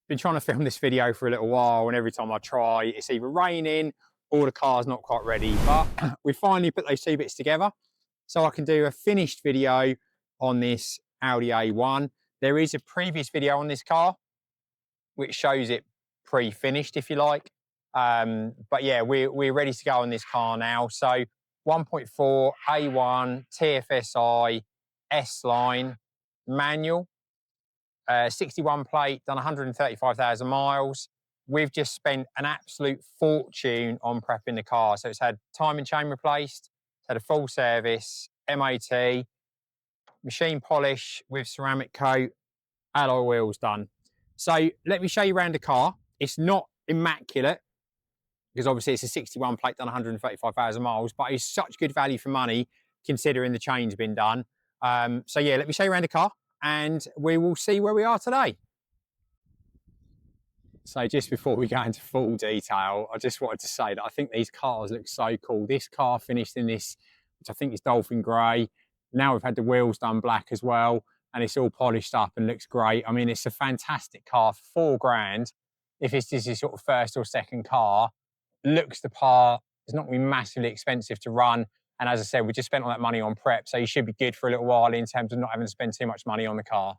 Been trying to film this video for a little while, and every time I try, it's either raining or the car's not quite ready. But we finally put those two bits together, so I can do a finished video on this Audi A1. There is a previous video on this car which shows it pre-finished, if you like. But yeah, we're ready to go on this car now. So 1.4 A1 TFSI S Line manual. 61 plate, done 135,000 miles. We've just spent an absolute fortune on prepping the car. So it's had timing chain replaced, it's had a full service, MOT, machine polish with ceramic coat, alloy wheels done. So let me show you around the car. It's not immaculate, because obviously it's a 61 plate done 135,000 miles, but it's such good value for money considering the change's been done. So yeah, let me show you around the car, and we will see where we are today. So just before we go into full detail, I just wanted to say that I think these cars look so cool. This car finished in this, which I think is Dolphin Grey. Now we've had the wheels done black as well, and it's all polished up and looks great. I mean, it's a fantastic car for £4,000. If it's just your sort of first or second car, looks the part. It's not going to be massively expensive to run. And as I said, we just spent all that money on prep, so you should be good for a little while in terms of not having to spend too much money on the car.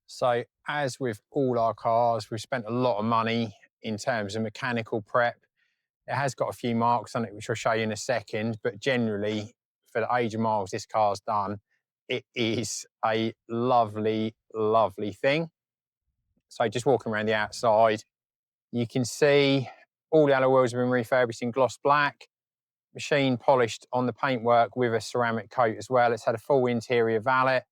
So as with all our cars, we've spent a lot of money in terms of mechanical prep. It has got a few marks on it, which I'll show you in a second, but generally, for the age of miles this car's done, it is a lovely, lovely thing. So just walking around the outside, you can see all the alloy wheels have been refurbished in gloss black, machine polished on the paintwork with a ceramic coat as well. It's had a full interior valet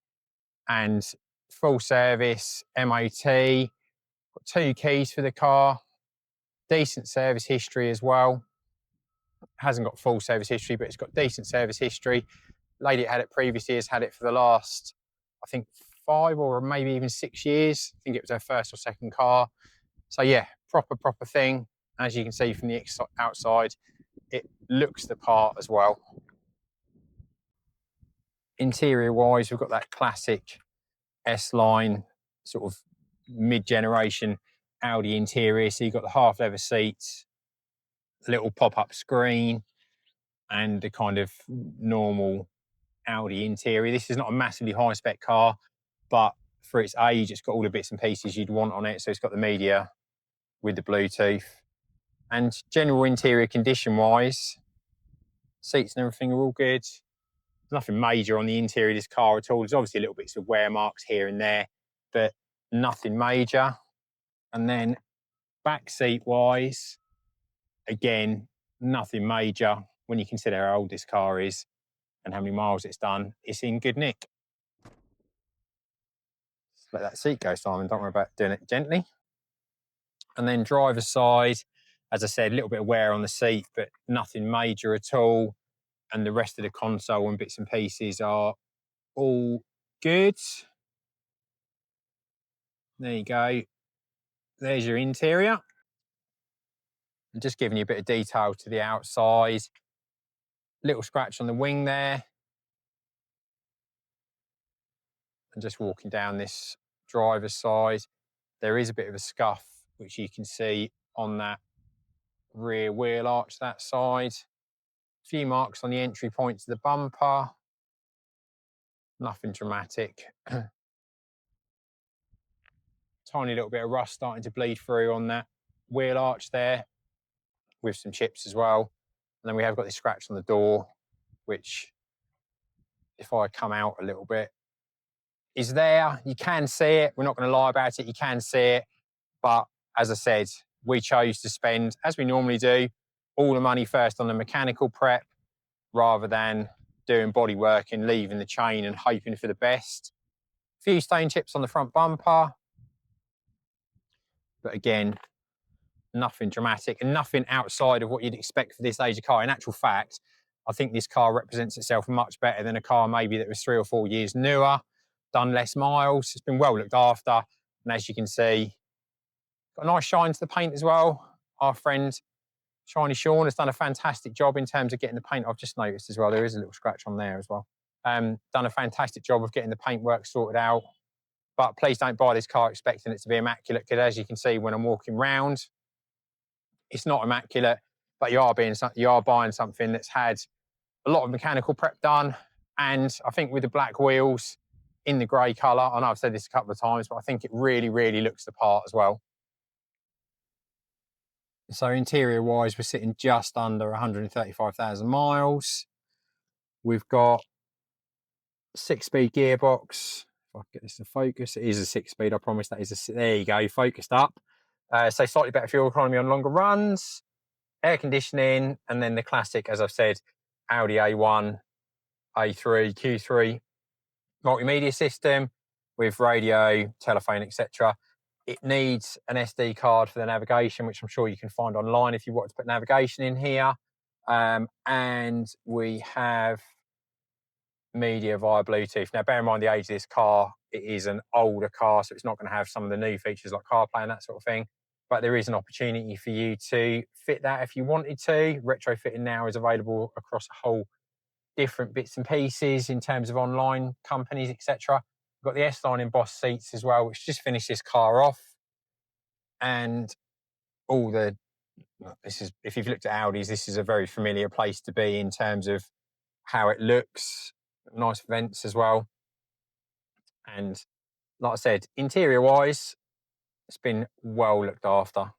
and full service, MOT, got 2 keys for the car, decent service history as well. Hasn't got full service history, but it's got decent service history. Lady that had it previously has had it for the last, I think, 5 or maybe even 6 years. I think it was her first or second car. So yeah, proper thing. As you can see from the outside, it looks the part as well. Interior wise, we've got that classic S Line sort of mid-generation Audi interior. So you've got the half leather seats, little pop-up screen, and the kind of normal Audi interior. This is not a massively high spec car, but for its age, it's got all the bits and pieces you'd want on it. So it's got the media with the Bluetooth, and general interior condition wise, seats and everything are all good. There's nothing major on the interior of this car at all. There's obviously little bits of wear marks here and there, but nothing major. And then back seat wise, again, nothing major when you consider how old this car is and how many miles it's done. It's in good nick. Just let that seat go, Simon. Don't worry about doing it gently. And then driver's side, as I said, a little bit of wear on the seat, but nothing major at all. And the rest of the console and bits and pieces are all good. There you go. There's your interior. I'm just giving you a bit of detail to the outside. Little scratch on the wing there. And just walking down this driver's side, there is a bit of a scuff, which you can see on that rear wheel arch, that side. A few marks on the entry point to the bumper. Nothing dramatic. Tiny little bit of rust starting to bleed through on that wheel arch there, with some chips as well. And then we have got this scratch on the door, which, if I come out a little bit, is there. You can see it. We're not going to lie about it. You can see it. But as I said, we chose to spend, as we normally do, all the money first on the mechanical prep rather than doing body work and leaving the chain and hoping for the best. A few stain chips on the front bumper. But again, nothing dramatic and nothing outside of what you'd expect for this age of car. In actual fact, I think this car represents itself much better than a car maybe that was 3 or 4 years newer, done less miles. It's been well looked after. And as you can see, got a nice shine to the paint as well. Our friend Shiny Sean has done a fantastic job in terms of getting the paint. I've just noticed as well, there is a little scratch on there as well. Done a fantastic job of getting the paintwork sorted out. But please don't buy this car expecting it to be immaculate, because as you can see when I'm walking round, it's not immaculate, but you are buying something that's had a lot of mechanical prep done. And I think with the black wheels in the grey colour, I know I've said this a couple of times, but I think it really, really looks the part as well. So interior wise, we're sitting just under 135,000 miles. We've got 6-speed gearbox. If I can get this to focus, it is a 6-speed. I promise that is a, there you go, focused up. So slightly better fuel economy on longer runs, air conditioning, and then the classic, as I've said, Audi A1, A3, Q3 multimedia system with radio, telephone, etc. It needs an SD card for the navigation, which I'm sure you can find online if you want to put navigation in here. And we have media via Bluetooth. Now, bear in mind the age of this car, it is an older car, so it's not going to have some of the new features like CarPlay and that sort of thing. But there is an opportunity for you to fit that if you wanted to. Retrofitting now is available across a whole different bits and pieces in terms of online companies, etc. We've got the S Line embossed seats as well, which just finished this car off. And all the, this is, if you've looked at Audis, this is a very familiar place to be in terms of how it looks. Nice vents as well. And like I said, interior wise, it's been well looked after.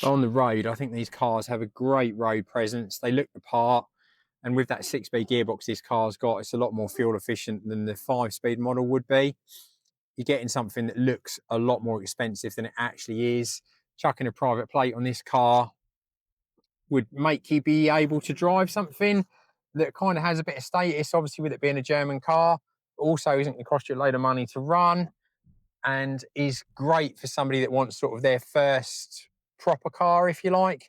On the road, I think these cars have a great road presence. They look the part. And with that 6-speed gearbox this car's got, it's a lot more fuel efficient than the 5-speed model would be. You're getting something that looks a lot more expensive than it actually is. Chucking a private plate on this car would make you be able to drive something that kind of has a bit of status, obviously with it being a German car, also isn't going to cost you a load of money to run, and is great for somebody that wants sort of their first proper car, if you like.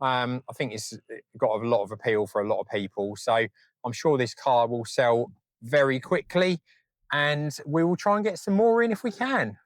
I think it's got a lot of appeal for a lot of people. So I'm sure this car will sell very quickly, and we will try and get some more in if we can.